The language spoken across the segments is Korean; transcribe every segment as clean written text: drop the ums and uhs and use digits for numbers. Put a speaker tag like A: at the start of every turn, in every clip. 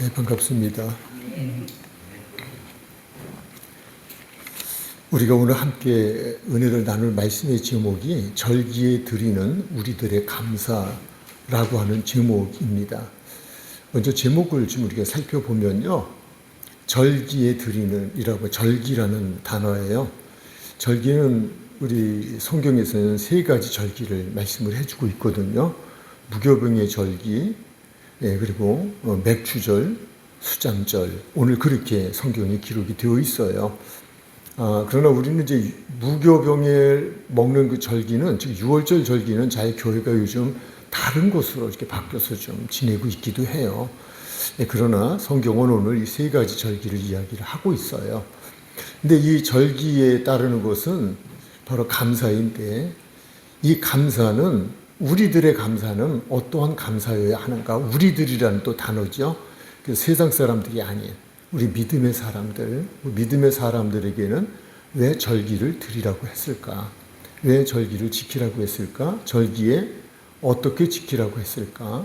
A: 네, 반갑습니다. 우리가 오늘 함께 은혜를 나눌 말씀의 제목이 절기에 드리는 우리들의 감사라고 하는 제목입니다. 먼저 제목을 좀 우리가 살펴보면요. 절기에 드리는 이라고 절기라는 단어예요. 절기는 우리 성경에서는 세 가지 절기를 말씀을 해주고 있거든요. 무교병의 절기, 그리고 맥주절, 수장절, 오늘 그렇게 성경에 기록이 되어 있어요. 그러나 우리는 이제 무교병에 먹는 그 절기는, 즉 6월절 절기는 저희 교회가 요즘 다른 곳으로 이렇게 바뀌어서 좀 지내고 있기도 해요. 그러나 성경은 오늘 이 세 가지 절기를 이야기를 하고 있어요. 근데 이 절기에 따르는 것은 바로 감사인데, 이 감사는 우리들의 감사는 어떠한 감사여야 하는가? 우리들이라는 또 단어죠. 세상 사람들이 아닌 우리 믿음의 사람들, 믿음의 사람들에게는 왜 절기를 드리라고 했을까? 왜 절기를 지키라고 했을까? 절기에 어떻게 지키라고 했을까?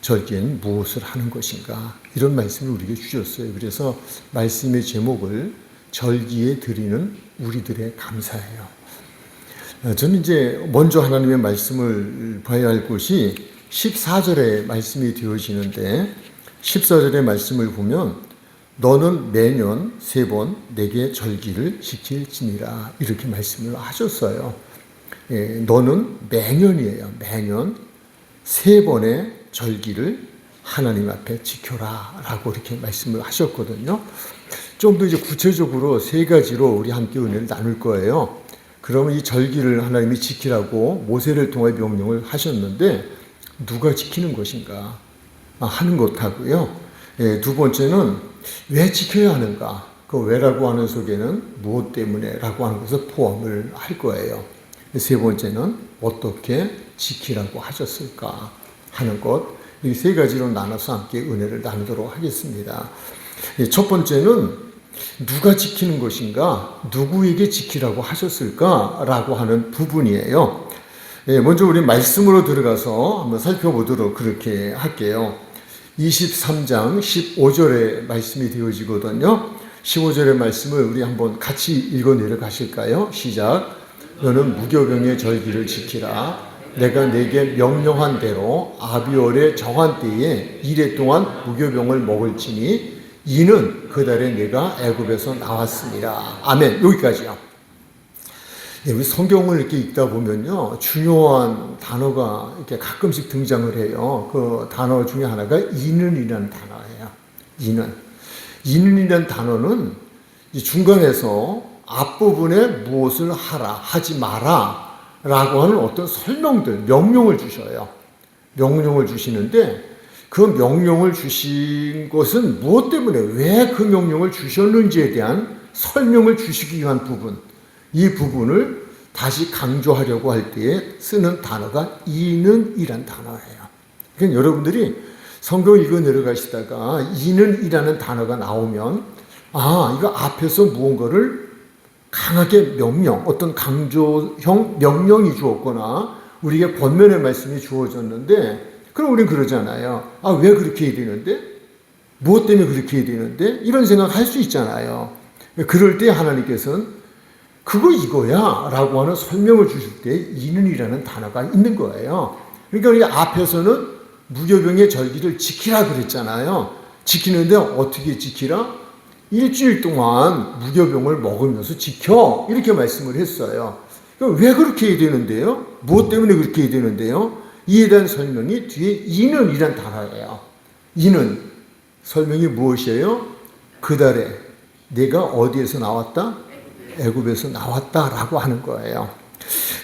A: 절기에는 무엇을 하는 것인가? 이런 말씀을 우리에게 주셨어요. 그래서 말씀의 제목을 절기에 드리는 우리들의 감사예요. 저는 이제 먼저 하나님의 말씀을 봐야 할 곳이 14절에 말씀이 되어지는데, 14절의 말씀을 보면 너는 매년 3번 내게 절기를 지킬지니라, 이렇게 말씀을 하셨어요. 너는 매년이에요. 매년 3번의 절기를 하나님 앞에 지켜라 라고 이렇게 말씀을 하셨거든요. 좀 더 이제 구체적으로 3가지로 우리 함께 은혜를 나눌 거예요. 그러면 이 절기를 하나님이 지키라고 모세를 통해 명령을 하셨는데 누가 지키는 것인가 하는 것하고요. 두 번째는 왜 지켜야 하는가, 그 왜라고 하는 속에는 무엇 때문에 라고 하는 것을 포함을 할 거예요. 세 번째는 어떻게 지키라고 하셨을까 하는 것, 이 3가지로 나눠서 함께 은혜를 나누도록 하겠습니다. 첫 번째는 누가 지키는 것인가, 누구에게 지키라고 하셨을까 라고 하는 부분이에요. 먼저 우리 말씀으로 들어가서 한번 살펴보도록 그렇게 할게요. 23장 15절에 말씀이 되어지거든요. 15절의 말씀을 우리 한번 같이 읽어 내려가실까요? 시작. 너는 무교병의 절기를 지키라. 내가 내게 명령한 대로 아비월의 정한 때에 이래 동안 무교병을 먹을지니 이는 그 달에 내가 애굽에서 나왔습니다. 아멘. 여기까지요. 우리 성경을 이렇게 읽다 보면요, 중요한 단어가 이렇게 가끔씩 등장을 해요. 그 단어 중에 하나가 이는이라는 단어예요. 이는이라는 단어는 중간에서 앞부분에 무엇을 하라, 하지 마라 라고 하는 어떤 설명들, 명령을 주셔요. 명령을 주시는데 그 명령을 주신 것은 무엇 때문에, 왜 그 명령을 주셨는지에 대한 설명을 주시기 위한 부분, 이 부분을 다시 강조하려고 할 때에 쓰는 단어가 이는이란 단어예요. 그러니까 여러분들이 성경 읽어 내려가시다가 이는이라는 단어가 나오면, 이거 앞에서 무언가를 강하게 명령, 어떤 강조형 명령이 주었거나 우리에게 권면의 말씀이 주어졌는데, 그럼 우리는 그러잖아요. 왜 그렇게 해야 되는데? 무엇 때문에 그렇게 해야 되는데? 이런 생각을 할 수 있잖아요. 그럴 때 하나님께서는 그거 이거야 라고 하는 설명을 주실 때 이는이라는 단어가 있는 거예요. 그러니까 우리 앞에서는 무교병의 절기를 지키라 그랬잖아요. 지키는데 어떻게 지키라? 일주일 동안 무교병을 먹으면서 지켜, 이렇게 말씀을 했어요. 왜 그렇게 해야 되는데요? 무엇 때문에 그렇게 해야 되는데요? 이에 대한 설명이 뒤에 이는이란 단어예요. 이는 설명이 무엇이에요? 그 달에 내가 어디에서 나왔다? 애굽에서 나왔다라고 하는 거예요.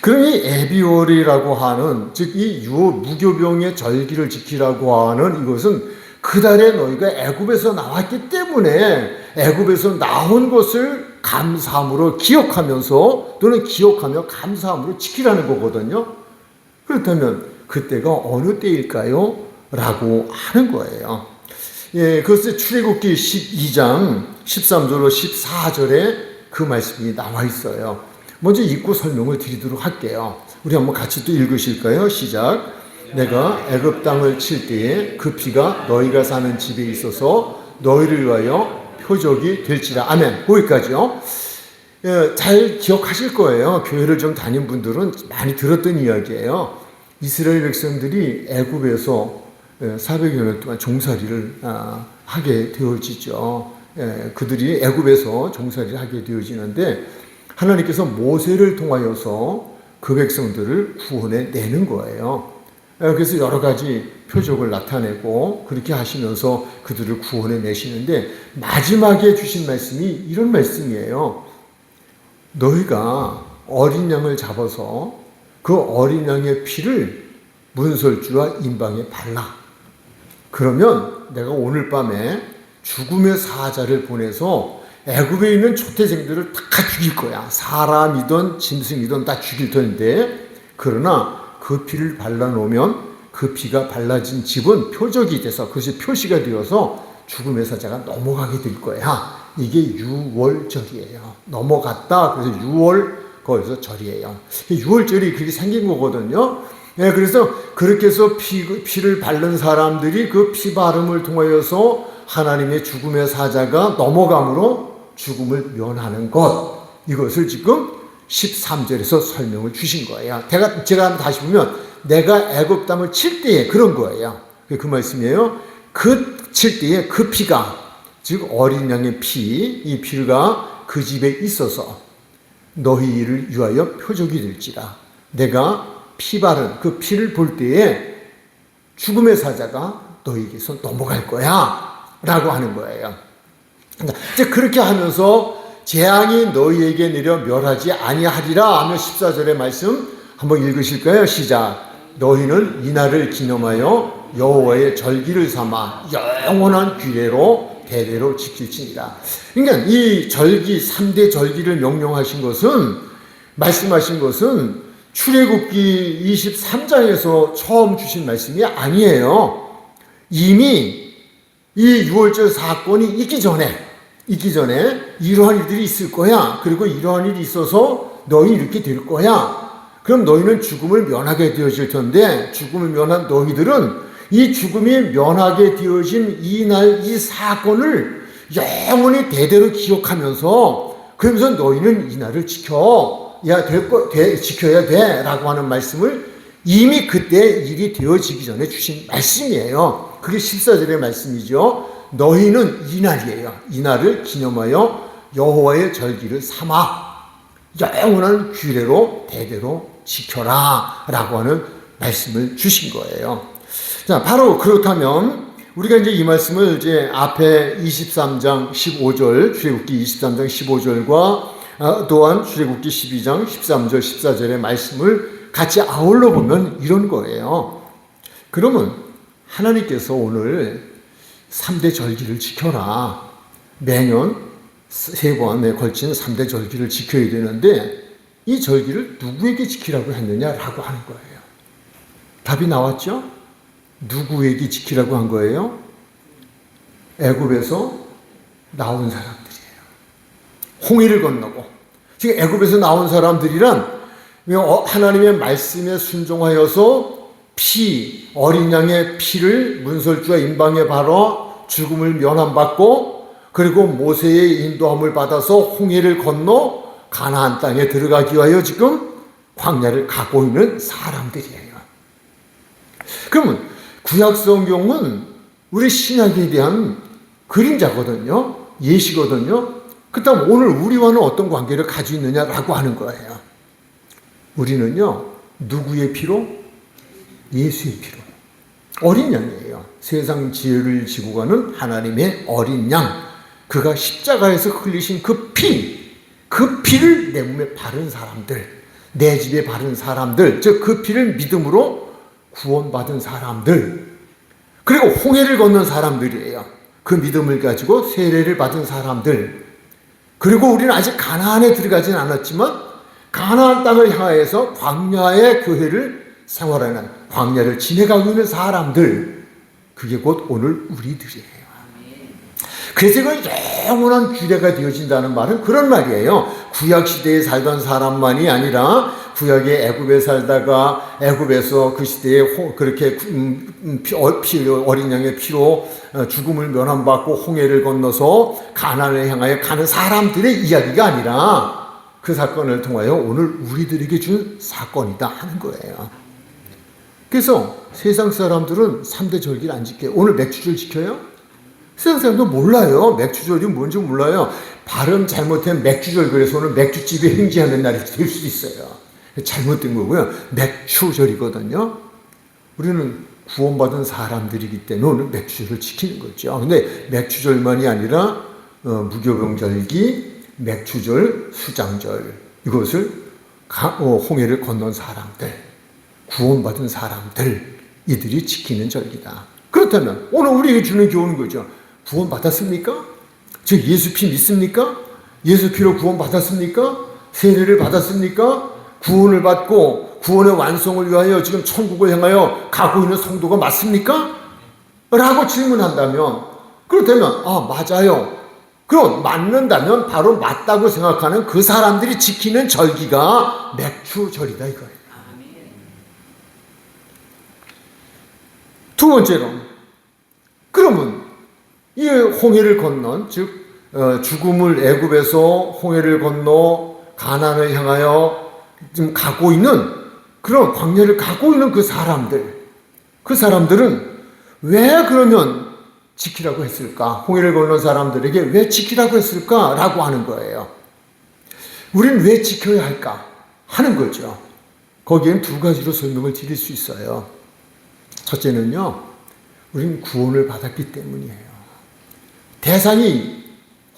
A: 그럼 이 에비월이라고 하는, 즉 이 무교병의 절기를 지키라고 하는 이것은 그 달에 너희가 애굽에서 나왔기 때문에 애굽에서 나온 것을 감사함으로 기억하면서, 또는 기억하며 감사함으로 지키라는 거거든요. 그렇다면 그때가 어느 때일까요? 라고 하는 거예요. 그것은 출애굽기 12장 13절로 14절에 그 말씀이 나와 있어요. 먼저 읽고 설명을 드리도록 할게요. 우리 한번 같이 또 읽으실까요? 시작. 내가 애굽 땅을 칠 때에 그 피가 너희가 사는 집에 있어서 너희를 위하여 표적이 될지라. 아멘. 거기까지요. 잘 기억하실 거예요. 교회를 좀 다닌 분들은 많이 들었던 이야기예요. 이스라엘 백성들이 애굽에서 400여 년 동안 종살이를 하게 되어지죠. 그들이 애굽에서 종살이를 하게 되어지는데 하나님께서 모세를 통하여서 그 백성들을 구원해 내는 거예요. 그래서 여러 가지 표적을 나타내고 그렇게 하시면서 그들을 구원해 내시는데 마지막에 주신 말씀이 이런 말씀이에요. 너희가 어린 양을 잡아서 그 어린 양의 피를 문설주와 임방에 발라. 그러면 내가 오늘 밤에 죽음의 사자를 보내서 애굽에 있는 초태생들을 다 죽일 거야. 사람이든 짐승이든 다 죽일 텐데, 그러나 그 피를 발라놓으면 그 피가 발라진 집은 표적이 돼서 그것이 표시가 되어서 죽음의 사자가 넘어가게 될 거야. 이게 유월절이에요. 넘어갔다. 그래서 유월 거기서 절이에요. 유월절이 그렇게 생긴 거거든요. 그래서 그렇게 해서 피를 바른 사람들이 그 피 바름을 통하여서 하나님의 죽음의 사자가 넘어감으로 죽음을 면하는 것. 이것을 지금 13절에서 설명을 주신 거예요. 제가 다시 보면 내가 애굽 땅을 칠 때에 그런 거예요. 그 말씀이에요. 그 칠 때에 그 피가, 즉 어린 양의 피, 이 피가 그 집에 있어서 너희를 위하여 표적이 될지라. 내가 피 바른 그 피를 볼 때에 죽음의 사자가 너희에게서 넘어갈 거야 라고 하는 거예요. 이제 그렇게 하면서 재앙이 너희에게 내려 멸하지 아니하리라 하며 14절의 말씀 한번 읽으실까요? 시작. 너희는 이날을 기념하여 여호와의 절기를 삼아 영원한 규례로 대대로 지킬지니라. 그러니까 이 절기 3대 절기를 명령하신 것은, 말씀하신 것은 출애굽기 23장에서 처음 주신 말씀이 아니에요. 이미 이 유월절 사건이 있기 전에 이러한 일들이 있을 거야. 그리고 이러한 일이 있어서 너희 이렇게 될 거야. 그럼 너희는 죽음을 면하게 되어질 텐데, 죽음을 면한 너희들은 이 죽음이 면하게 되어진 이날 이 사건을 영원히 대대로 기억하면서, 그러면서 너희는 이날을 지켜야 돼 라고 하는 말씀을 이미 그때 일이 되어지기 전에 주신 말씀이에요. 그게 14절의 말씀이죠. 너희는 이날이에요. 이날을 기념하여 여호와의 절기를 삼아 영원한 규례로 대대로 지켜라 라고 하는 말씀을 주신 거예요. 자, 바로 그렇다면 우리가 이제 이 말씀을 이제 앞에 23장 15절, 출애굽기 23장 15절과 또한 출애굽기 12장 13절, 14절의 말씀을 같이 아울러 보면 이런 거예요. 그러면 하나님께서 오늘 3대 절기를 지켜라. 매년 3번에 걸친 3대 절기를 지켜야 되는데 이 절기를 누구에게 지키라고 했느냐라고 하는 거예요. 답이 나왔죠? 누구에게 지키라고 한 거예요? 애굽에서 나온 사람들이에요. 홍해를 건너고. 지금 애굽에서 나온 사람들이란 하나님의 말씀에 순종하여서 어린 양의 피를 문설주와 임방에 바로 죽음을 면함받고, 그리고 모세의 인도함을 받아서 홍해를 건너 가나안 땅에 들어가기 위하여 지금 광야를 가고 있는 사람들이에요. 그러면 구약 성경은 우리 신약에 대한 그림자거든요. 예시거든요. 그렇다면 오늘 우리와는 어떤 관계를 가지고 있느냐라고 하는 거예요. 우리는요, 누구의 피로? 예수의 피로. 어린 양이에요. 세상 죄를 지고 가는 하나님의 어린 양. 그가 십자가에서 흘리신 그 피를 내 몸에 바른 사람들, 내 집에 바른 사람들, 즉 그 피를 믿음으로 구원받은 사람들, 그리고 홍해를 건넌 사람들이에요. 그 믿음을 가지고 세례를 받은 사람들, 그리고 우리는 아직 가나안에 들어가진 않았지만 가나안 땅을 향하여서 광야의 교회를 생활하는, 광야를 지내가고 있는 사람들, 그게 곧 오늘 우리들이에요. 그래서 이건 영원한 규례가 되어진다는 말은 그런 말이에요. 구약시대에 살던 사람만이 아니라 구약의 애굽에 살다가 애굽에서 그 시대에 그렇게 어린 양의 피로 죽음을 면함받고 홍해를 건너서 가나안을 향하여 가는 사람들의 이야기가 아니라 그 사건을 통하여 오늘 우리들에게 준 사건이다 하는 거예요. 그래서 세상 사람들은 3대 절기를 안 지켜요. 오늘 맥주절 지켜요? 세상 사람들 몰라요. 맥주절이 뭔지 몰라요. 발음 잘못하면 맥주절, 그래서 오늘 맥주집에 행진하는 날이 될 수도 있어요. 잘못된 거고요. 맥주절이거든요. 우리는 구원받은 사람들이기 때문에 오늘 맥주절을 지키는 거죠. 근데 맥주절만이 아니라 무교병절기, 맥주절, 수장절, 이것을 홍해를 건넌 사람들, 구원받은 사람들, 이들이 지키는 절기다. 그렇다면 오늘 우리에게 주는 교훈은 거죠. 구원받았습니까? 즉 예수 피 믿습니까? 예수 피로 구원받았습니까? 세례를 받았습니까? 구원을 받고 구원의 완성을 위하여 지금 천국을 향하여 가고 있는 성도가 맞습니까? 라고 질문한다면, 그렇다면 맞아요. 그럼 맞는다면 바로 맞다고 생각하는 그 사람들이 지키는 절기가 맥주절이다 이거예요. 두 번째로, 그러면 이 홍해를 건넌, 즉 죽음을 애굽에서 홍해를 건너 가나안을 향하여 지금 가고 있는, 그런 광야를 가고 있는 그 사람들은 왜 그러면 지키라고 했을까? 홍해를 건넌 사람들에게 왜 지키라고 했을까라고 하는 거예요. 우리는 왜 지켜야 할까 하는 거죠. 거기엔 두 가지로 설명을 드릴 수 있어요. 첫째는요, 우리는 구원을 받았기 때문이에요. 대상이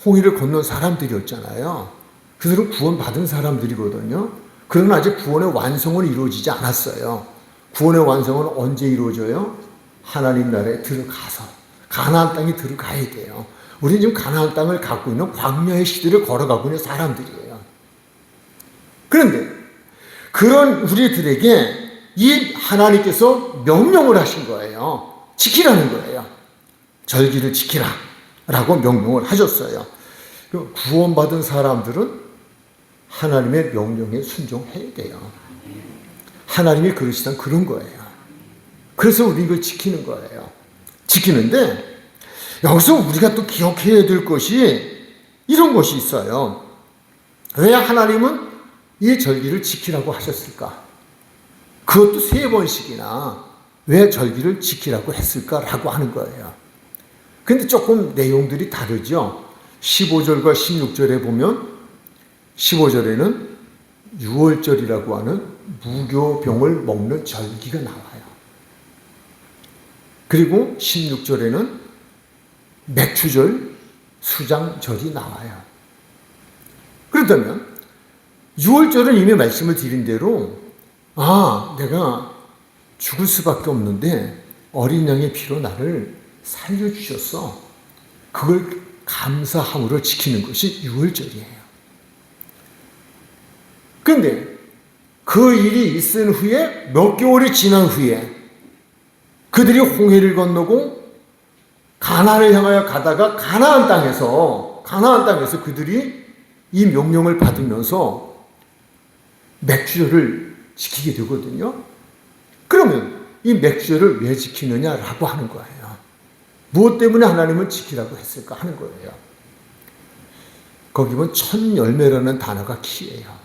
A: 홍해를 건넌 사람들이었잖아요. 그들은 구원받은 사람들이거든요. 그러나 아직 구원의 완성은 이루어지지 않았어요. 구원의 완성은 언제 이루어져요? 하나님 나라에 들어가서 가나안 땅에 들어가야 돼요. 우리는 지금 가나안 땅을 갖고 있는 광야의 시대를 걸어가고 있는 사람들이에요. 그런데 그런 우리들에게 이 하나님께서 명령을 하신 거예요. 지키라는 거예요. 절기를 지키라 라고 명령을 하셨어요. 구원받은 사람들은 하나님의 명령에 순종해야 돼요. 하나님이 그러시던 그런 거예요. 그래서 우리 이걸 지키는 거예요. 지키는데 여기서 우리가 또 기억해야 될 것이 이런 것이 있어요. 왜 하나님은 이 절기를 지키라고 하셨을까? 그것도 3번씩이나 왜 절기를 지키라고 했을까라고 하는 거예요. 근데 조금 내용들이 다르죠. 15절과 16절에 보면 15절에는 유월절이라고 하는 무교병을 먹는 절기가 나와요. 그리고 16절에는 맥주절, 수장절이 나와요. 그렇다면 유월절은 이미 말씀을 드린 대로 내가 죽을 수밖에 없는데 어린 양의 피로 나를 살려주셨어. 그걸 감사함으로 지키는 것이 유월절이에요. 그런데 그 일이 있은 후에 몇 개월이 지난 후에 그들이 홍해를 건너고 가나안을 향하여 가다가 가나안 땅에서 그들이 이 명령을 받으면서 맥주절을 지키게 되거든요. 그러면 이 맥주절을 왜 지키느냐라고 하는 거예요. 무엇 때문에 하나님은 지키라고 했을까 하는 거예요. 거기 보면 첫 열매라는 단어가 키예요.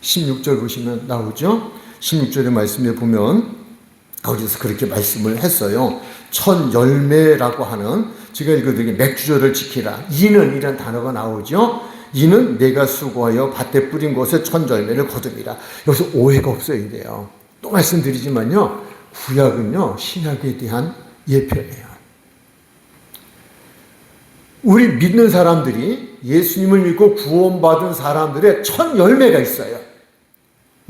A: 16절 보시면 나오죠. 16절의 말씀에 보면 거기서 그렇게 말씀을 했어요. 첫 열매라고 하는, 제가 읽어드린 맥주절을 지키라. 이는 이란 단어가 나오죠. 이는 내가 수고하여 밭에 뿌린 곳에 첫 열매를 거두리라. 여기서 오해가 없어야 돼요. 또 말씀드리지만요, 구약은요 신약에 대한 예표예요. 우리 믿는 사람들이, 예수님을 믿고 구원받은 사람들의 첫 열매가 있어요.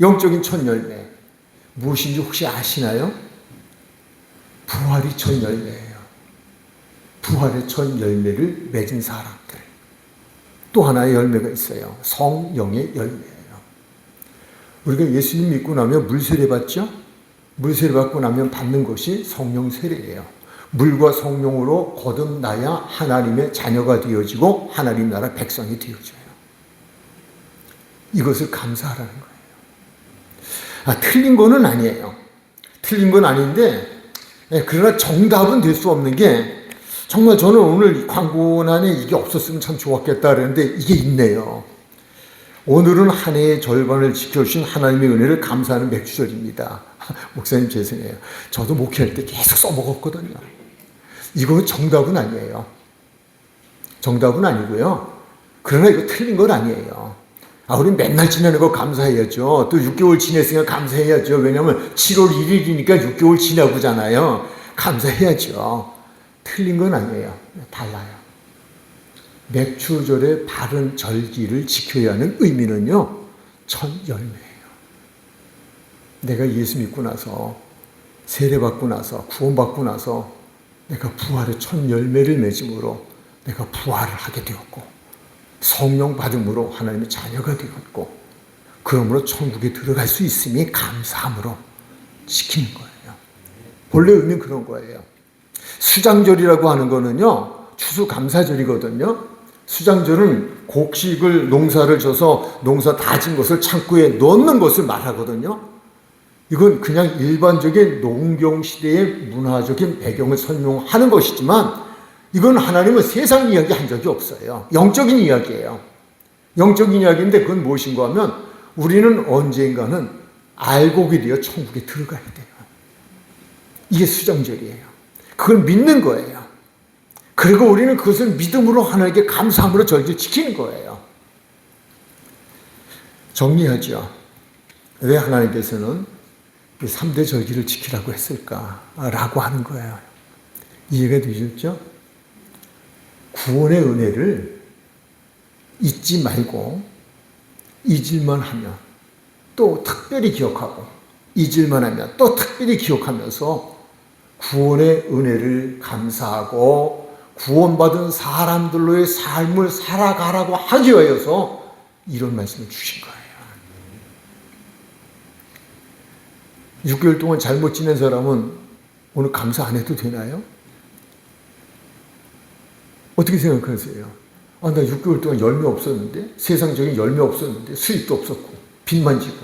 A: 영적인 첫 열매. 무엇인지 혹시 아시나요? 부활이 첫 열매예요. 부활의 첫 열매를 맺은 사람들. 또 하나의 열매가 있어요. 성령의 열매예요. 우리가 예수님 믿고 나면 물세례 받죠? 물세례 받고 나면 받는 것이 성령 세례예요. 물과 성령으로 거듭나야 하나님의 자녀가 되어지고 하나님 나라 백성이 되어져요. 이것을 감사하라는 거예요. 틀린 거는 아니에요. 틀린 건 아닌데, 그러나 정답은 될 수 없는 게, 정말 저는 오늘 광고란에 이게 없었으면 참 좋았겠다 그랬는데 이게 있네요. 오늘은 한 해의 절반을 지켜주신 하나님의 은혜를 감사하는 맥주절입니다. 목사님 죄송해요. 저도 목회할 때 계속 써먹었거든요. 이거는 정답은 아니에요. 정답은 아니고요. 그러나 이거 틀린 건 아니에요. 우리 맨날 지내는 거 감사해야죠. 또 6개월 지냈으니까 감사해야죠. 왜냐하면 7월 1일이니까 6개월 지나고잖아요. 감사해야죠. 틀린 건 아니에요. 달라요. 맥추절의 바른 절기를 지켜야 하는 의미는요, 첫 열매예요. 내가 예수 믿고 나서, 세례받고 나서, 구원받고 나서 내가 부활의 첫 열매를 맺음으로 내가 부활을 하게 되었고, 성령 받음으로 하나님의 자녀가 되었고, 그러므로 천국에 들어갈 수 있음이 감사함으로 지키는 거예요. 본래 의미는 그런 거예요. 수장절이라고 하는 거는요, 추수감사절이거든요. 수장절은 곡식을 농사를 져서 농사 다진 것을 창고에 넣는 것을 말하거든요. 이건 그냥 일반적인 농경시대의 문화적인 배경을 설명하는 것이지만 이건 하나님은 세상 이야기 한 적이 없어요. 영적인 이야기예요. 영적인 이야기인데 그건 무엇인가 하면 우리는 언젠가는 알곡이 되어 천국에 들어가야 돼요. 이게 수장절이에요. 그걸 믿는 거예요. 그리고 우리는 그것을 믿음으로 하나님께 감사함으로 절기를 지키는 거예요. 정리하죠. 왜 하나님께서는 3대 절기를 지키라고 했을까라고 하는 거예요. 이해가 되셨죠? 구원의 은혜를 잊지 말고 잊을만 하면 또 특별히 기억하고 잊을만 하면 또 특별히 기억하면서 구원의 은혜를 감사하고 구원받은 사람들로의 삶을 살아가라고 하기 위해서 이런 말씀을 주신 거예요. 6개월 동안 잘못 지낸 사람은 오늘 감사 안 해도 되나요? 어떻게 생각하세요? 나 6개월 동안 열매 없었는데, 세상적인 열매 없었는데, 수입도 없었고, 빚만 지고.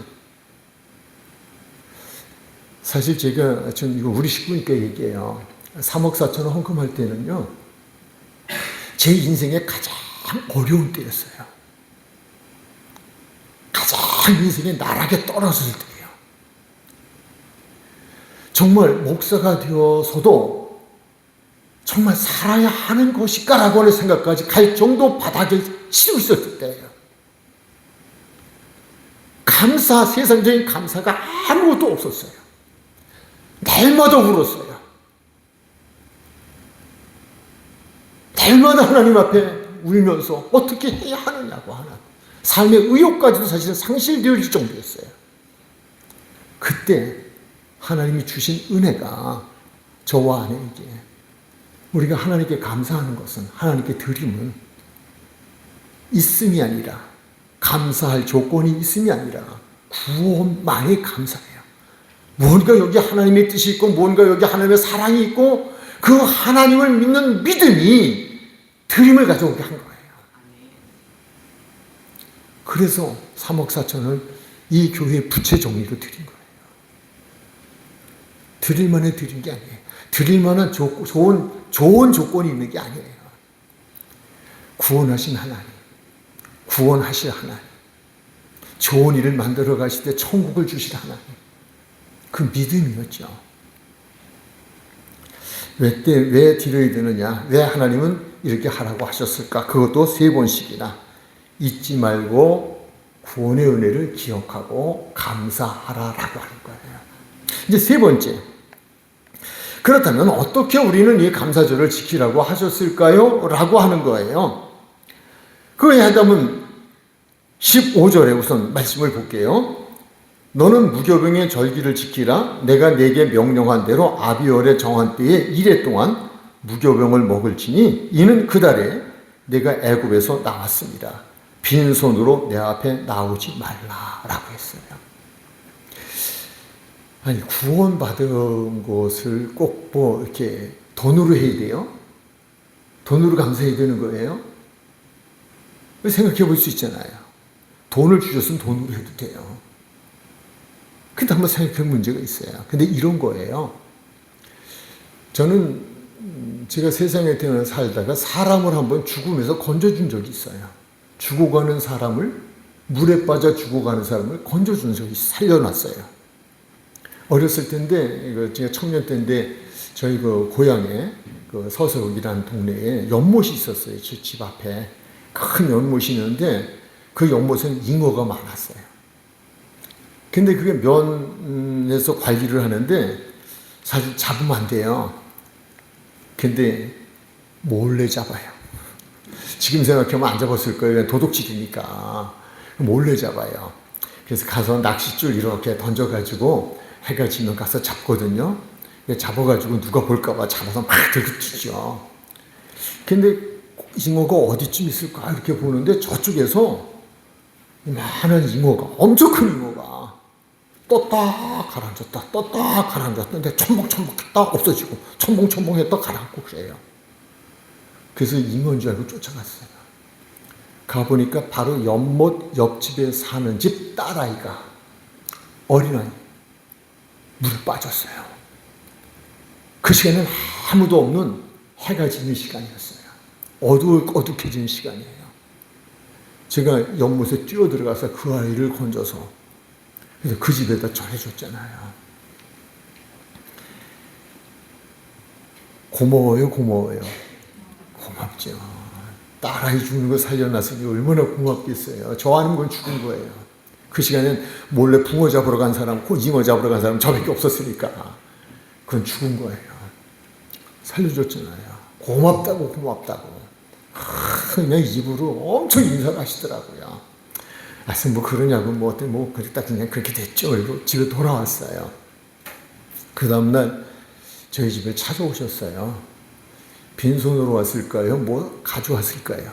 A: 사실 제가 좀 이거 우리 식구니까 얘기해요. 3억 4천원 헌금할 때는요, 제 인생에 가장 어려운 때였어요. 가장 인생에 나락에 떨어질 때예요. 정말 목사가 되어서도 정말 살아야 하는 것일까라고 하는 생각까지 갈 정도 바닥에 치고 있었을 때예요. 세상적인 감사가 아무것도 없었어요. 날마다 울었어요. 날마다 하나님 앞에 울면서 어떻게 해야 하느냐고 하는 삶의 의욕까지도 사실은 상실될 정도였어요. 그때 하나님이 주신 은혜가 저와 아내에게, 우리가 하나님께 감사하는 것은, 하나님께 드림은 있음이 아니라, 감사할 조건이 있음이 아니라 구원만이 감사해요. 뭔가 여기 하나님의 뜻이 있고 뭔가 여기 하나님의 사랑이 있고 그 하나님을 믿는 믿음이 드림을 가져오게 한 거예요. 그래서 3억 4천을 이 교회 부채 정리로 드린 거예요. 드릴 만해 드린 게 아니에요. 드릴 만한 좋은 조건이 있는 게 아니에요. 구원하신 하나님, 구원하실 하나님, 좋은 일을 만들어 가실 때 천국을 주실 하나님, 그 믿음이었죠. 왜 드려야 되느냐? 왜 하나님은 이렇게 하라고 하셨을까? 그것도 3번씩이나 잊지 말고 구원의 은혜를 기억하고 감사하라라고 하는 거예요. 이제 3번째. 그렇다면 어떻게 우리는 이 감사절을 지키라고 하셨을까요? 라고 하는 거예요. 그에 하다면 15절에 우선 말씀을 볼게요. 너는 무교병의 절기를 지키라. 내가 네게 명령한 대로 아비월의 정한 때에 1해 동안 무교병을 먹을지니 이는 그 달에 내가 애굽에서 나왔습니다. 빈손으로 내 앞에 나오지 말라라고 했어요. 아니, 구원받은 것을 꼭 이렇게 돈으로 해야 돼요? 돈으로 감사해야 되는 거예요? 생각해 볼 수 있잖아요. 돈을 주셨으면 돈으로 해도 돼요. 근데 한번 생각해볼 문제가 있어요. 근데 이런 거예요. 저는 제가 세상에 태어나 살다가 사람을 한번 죽음에서 건져준 적이 있어요. 죽어가는 사람을, 물에 빠져 죽어가는 사람을 건져준 적이 있어요. 살려놨어요. 어렸을 때인데, 이거 제가 청년 때인데, 저희 그 고향에, 그 서석이라는 동네에 연못이 있었어요. 집 앞에. 큰 연못이 있는데, 그 연못에는 잉어가 많았어요. 근데 그게 면에서 관리를 하는데, 사실 잡으면 안 돼요. 근데 몰래 잡아요. 지금 생각하면 안 잡았을 거예요. 도둑질이니까. 몰래 잡아요. 그래서 가서 낚싯줄 이렇게 던져가지고 해가 지면 가서 잡거든요. 잡아가지고 누가 볼까봐 잡아서 막 들이치죠. 근데 잉어가 어디쯤 있을까 이렇게 보는데 저쪽에서 많은 잉어가, 엄청 큰 잉어가 떴다 가라앉았다 떴다 가라앉았는데 첨벙첨벙 했다 없어지고 첨벙첨벙 했다 가라앉고 그래요. 그래서 잉어인 줄 알고 쫓아갔어요. 가보니까 바로 연못 옆집에 사는 집 딸아이가, 어린아이, 물에 빠졌어요. 그 시간은 아무도 없는 해가 지는 시간이었어요. 어둑해지는 시간이에요. 제가 연못에 뛰어들어가서 그 아이를 건져서 그래서 그 집에다 전해줬잖아요. 고마워요. 고맙죠. 딸아이 죽는 거 살려놨으니 얼마나 고맙겠어요. 저 아니면 그건 죽은 거예요. 그 시간엔 몰래 붕어 잡으러 간 사람, 잉어 잡으러 간 사람 저밖에 없었으니까 그건 죽은 거예요. 살려줬잖아요. 고맙다고. 그냥 입으로 엄청 인사를 하시더라고요. 그래서 뭐 그러냐고 딱 그냥 그렇게 됐죠. 그리고 집에 돌아왔어요. 그 다음날 저희 집에 찾아오셨어요. 빈손으로 왔을까요? 뭐 가져왔을까요?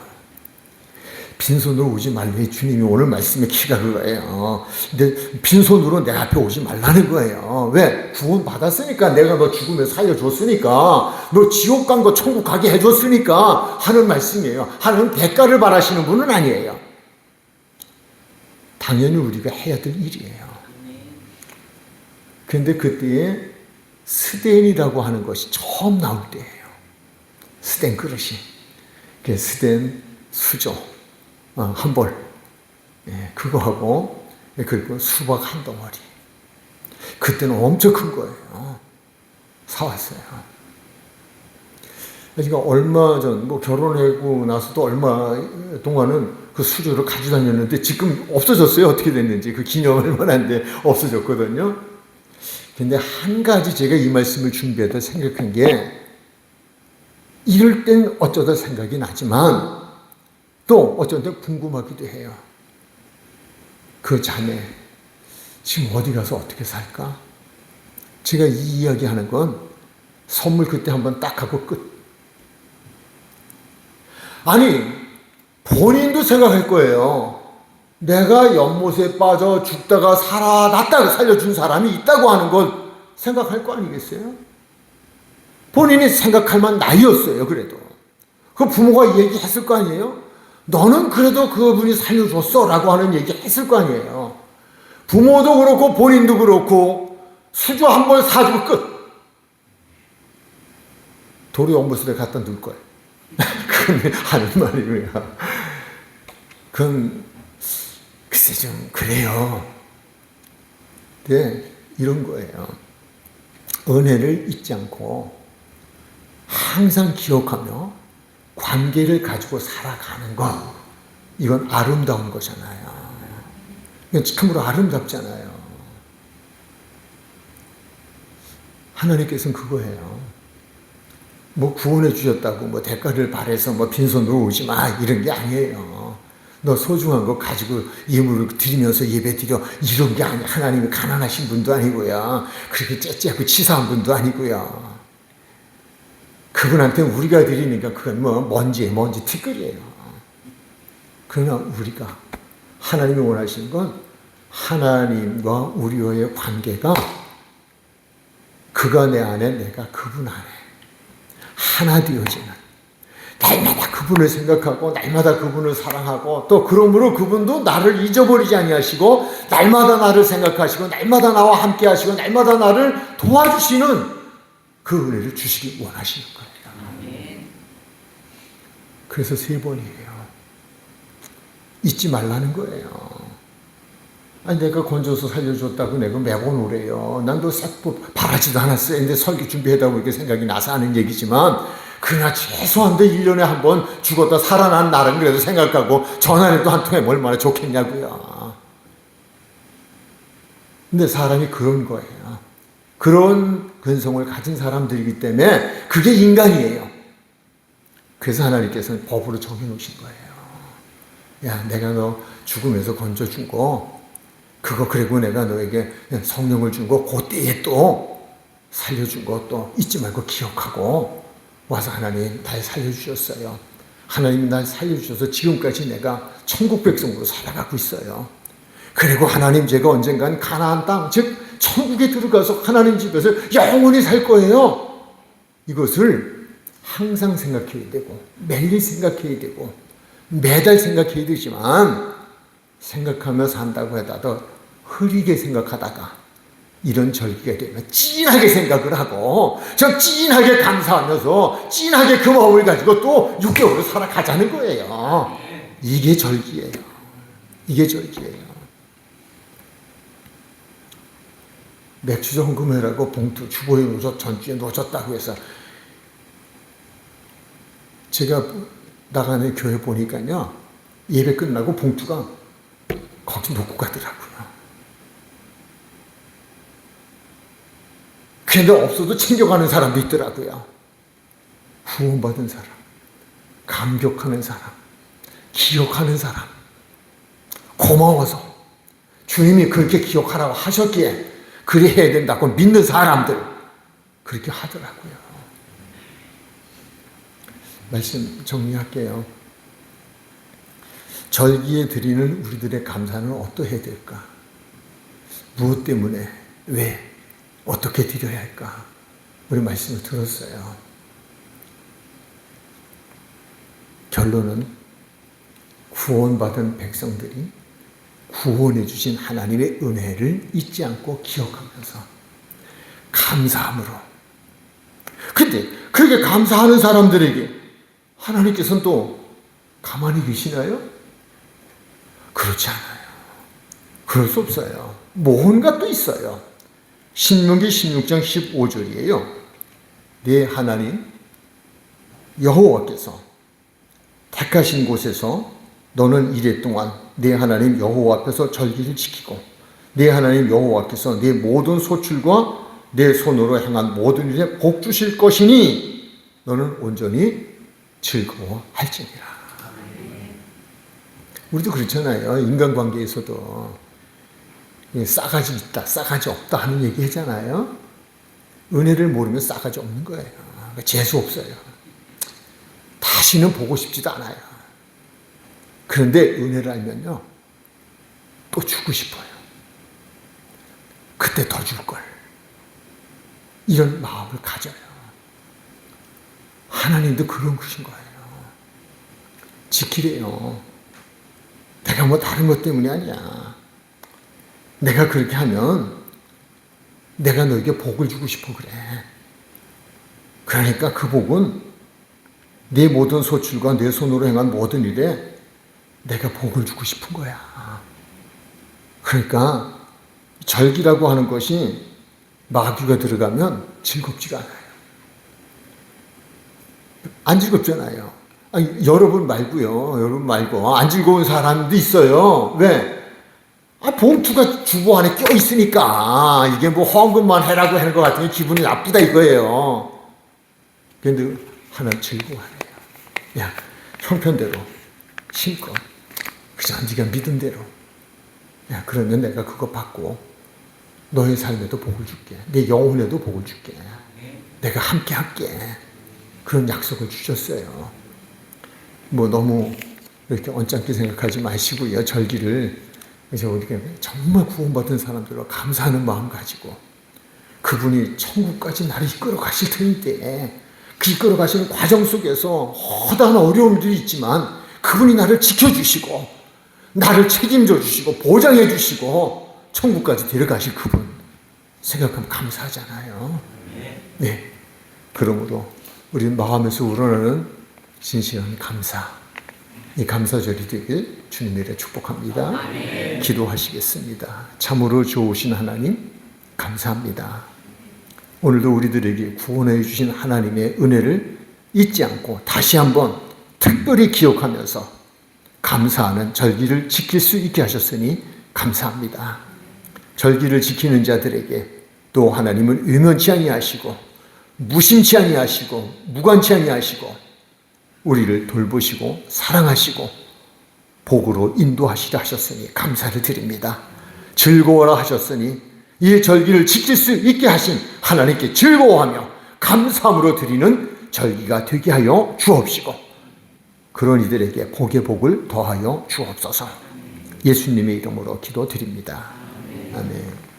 A: 빈손으로 오지 말래. 주님이 오늘 말씀에 키가 그거예요. 근데 빈손으로 내 앞에 오지 말라는 거예요. 왜? 구원 받았으니까, 내가 너 죽음에 살려줬으니까, 너 지옥 간 거 천국 가게 해줬으니까 하는 말씀이에요. 하는 대가를 바라시는 분은 아니에요. 당연히 우리가 해야 될 일이에요. 그런데 그때에 스덴이라고 하는 것이 처음 나올 때예요. 스덴 그릇이. 스덴 수저 한 벌, 그거하고 그리고 수박 한 덩어리. 그때는 엄청 큰 거예요. 사왔어요. 그러니까 얼마 전, 결혼하고 나서도 얼마 동안은 그 수저를 가지고 다녔는데 지금 없어졌어요. 어떻게 됐는지. 그 기념할 만한데 없어졌거든요. 근데 한 가지 제가 이 말씀을 준비하다 생각한 게, 이럴 땐 어쩌다 생각이 나지만 또 어쩔 때 궁금하기도 해요. 그 자매 지금 어디 가서 어떻게 살까? 제가 이 이야기하는 건 선물 그때 한번 딱 하고 끝. 아니, 본인도 생각할 거예요. 내가 연못에 빠져 죽다가 살아났다고 살려준 사람이 있다고 하는 걸 생각할 거 아니겠어요? 본인이 생각할 만한 나이였어요. 그래도 그 부모가 얘기했을 거 아니에요? 너는 그래도 그분이 살려줬어 라고 하는 얘기 했을 거 아니에요. 부모도 그렇고 본인도 그렇고 수저 한 번 사주고 끝. 도로 연못에 갖다 놓을걸. 그건 하는 말이고요. 그건 글쎄 좀 그래요. 네, 이런 거예요. 은혜를 잊지 않고 항상 기억하며 관계를 가지고 살아가는 것, 이건 아름다운 거잖아요. 이건 참으로 아름답잖아요. 하나님께서는 그거예요. 구원해 주셨다고 대가를 바래서 빈손으로 오지 마 이런 게 아니에요. 너 소중한 거 가지고 예물을 드리면서 예배 드려 이런 게 아니에요. 하나님이 가난하신 분도 아니고요. 그렇게 째째하고 치사한 분도 아니고요. 그분한테 우리가 드리니까 그건 먼지 티끌이에요. 그러나 우리가 하나님이 원하시는 건 하나님과 우리와의 관계가, 그가 내 안에 내가 그분 안에 하나 되어지는, 날마다 그 그분을 생각하고 날마다 그분을 사랑하고 또 그러므로 그분도 나를 잊어버리지 아니하시고 날마다 나를 생각하시고 날마다 나와 함께 하시고 날마다 나를 도와주시는 그 은혜를 주시기 원하시는 거예요. 그래서 3번이에요. 잊지 말라는 거예요. 아니 내가 건져서 살려줬다고 내가 매번 오래요. 난 너 바라지도 않았어요. 근데 설교 준비하다 보니까 생각이 나서 하는 얘기지만 그러나 최소한도 1년에 한 번 죽었다 살아난 날은 그래도 생각하고 전화라도 한 통에 얼마나 좋겠냐고요. 근데 사람이 그런 거예요. 그런 근성을 가진 사람들이기 때문에 그게 인간이에요. 그래서 하나님께서는 법으로 정해놓으신 거예요. 야, 내가 너 죽음에서 건져준 거 그거 그리고 내가 너에게 성령을 준 거 그때에 또 살려준 거 또 잊지 말고 기억하고 와서 하나님 날 살려주셨어요. 하나님이 날 살려주셔서 지금까지 내가 천국 백성으로 살아가고 있어요. 그리고 하나님 제가 언젠간 가나안 땅 즉 천국에 들어가서 하나님 집에서 영원히 살 거예요. 이것을 항상 생각해야 되고 매일 생각해야 되고 매달 생각해야 되지만 생각하며 산다고 해도 흐리게 생각하다가 이런 절기가 되면 찐하게 생각을 하고 저 찐하게 감사하면서 찐하게 그 마음을 가지고 또 6개월을 살아가자는 거예요. 이게 절기예요. 이게 절기예요. 맥주 정금회라고 봉투 주보에 놓아서 전주에 놓아줬다고 해서 제가 나가는 교회 보니까요 예배 끝나고 봉투가 거기 놓고 가더라고요. 근데 없어도 챙겨가는 사람도 있더라고요. 후원받은 사람, 감격하는 사람, 기억하는 사람, 고마워서 주님이 그렇게 기억하라고 하셨기에 그리 해야 된다고 믿는 사람들 그렇게 하더라고요. 말씀 정리할게요. 절기에 드리는 우리들의 감사는 어떠해야 될까? 무엇 때문에? 왜? 어떻게 드려야 할까? 우리 말씀을 들었어요. 결론은 구원받은 백성들이 구원해 주신 하나님의 은혜를 잊지 않고 기억하면서 감사함으로. 근데 그렇게 감사하는 사람들에게 하나님께서는 또 가만히 계시나요? 그렇지 않아요. 그럴 수 없어요. 뭔가 또 있어요. 신명기 16장 15절이에요. 네 하나님 여호와께서 택하신 곳에서 너는 이래 동안 네 하나님 여호와 앞에서 절기를 지키고 네 하나님 여호와께서 네 모든 소출과 내 손으로 행한 모든 일에 복 주실 것이니 너는 온전히 즐거워할지니라. 우리도 그렇잖아요. 인간관계에서도 싸가지 있다, 싸가지 없다 하는 얘기 하잖아요. 은혜를 모르면 싸가지 없는 거예요. 재수 없어요. 다시는 보고 싶지도 않아요. 그런데 은혜를 알면요, 또 주고 싶어요. 그때 더 줄 걸. 이런 마음을 가져요. 하나님도 그런 것인 거예요. 지키래요. 내가 뭐 다른 것 때문이 아니야. 내가 그렇게 하면 내가 너에게 복을 주고 싶어 그래. 그러니까 그 복은 내 모든 소출과 내 손으로 행한 모든 일에 내가 복을 주고 싶은 거야. 그러니까 절기라고 하는 것이 마귀가 들어가면 즐겁지가 않아요. 안 즐겁잖아요. 아니, 여러분 말고요. 여러분 말고 안 즐거운 사람도 있어요. 왜? 봉투가 주보 안에 껴있으니까 이게 뭐 헌금만 해라고 하는 것 같으니 기분이 나쁘다 이거예요. 그런데 하나 즐거워하네요. 야, 형편대로 심껏 그저 네가 믿은 대로 야, 그러면 내가 그거 받고 너의 삶에도 복을 줄게. 내 영혼에도 복을 줄게. 내가 함께 할게. 그런 약속을 주셨어요. 뭐 너무 이렇게 언짢게 생각하지 마시고요. 절기를 그래서 우리가 정말 구원받은 사람들로 감사하는 마음 가지고 그분이 천국까지 나를 이끌어 가실 터인데 이끌어 가시는 과정 속에서 허다한 어려움들이 있지만 그분이 나를 지켜주시고 나를 책임져 주시고 보장해 주시고 천국까지 데려가실 그분 생각하면 감사하잖아요. 네. 그러므로 우리는 마음에서 우러나는 진실한 감사, 이 감사절이 되길 주님의 이름으로 축복합니다. 기도하시겠습니다. 참으로 좋으신 하나님 감사합니다. 오늘도 우리들에게 구원해 주신 하나님의 은혜를 잊지 않고 다시 한번 특별히 기억하면서 감사하는 절기를 지킬 수 있게 하셨으니 감사합니다. 절기를 지키는 자들에게 또 하나님은 의면치 아니하시고 무심치 아니하시고 무관치 아니하시고 우리를 돌보시고 사랑하시고 복으로 인도하시려 하셨으니 감사를 드립니다. 즐거워라 하셨으니 이 절기를 지킬 수 있게 하신 하나님께 즐거워하며 감사함으로 드리는 절기가 되게 하여 주옵시고 그런 이들에게 복의 복을 더하여 주옵소서. 예수님의 이름으로 기도드립니다. 아멘.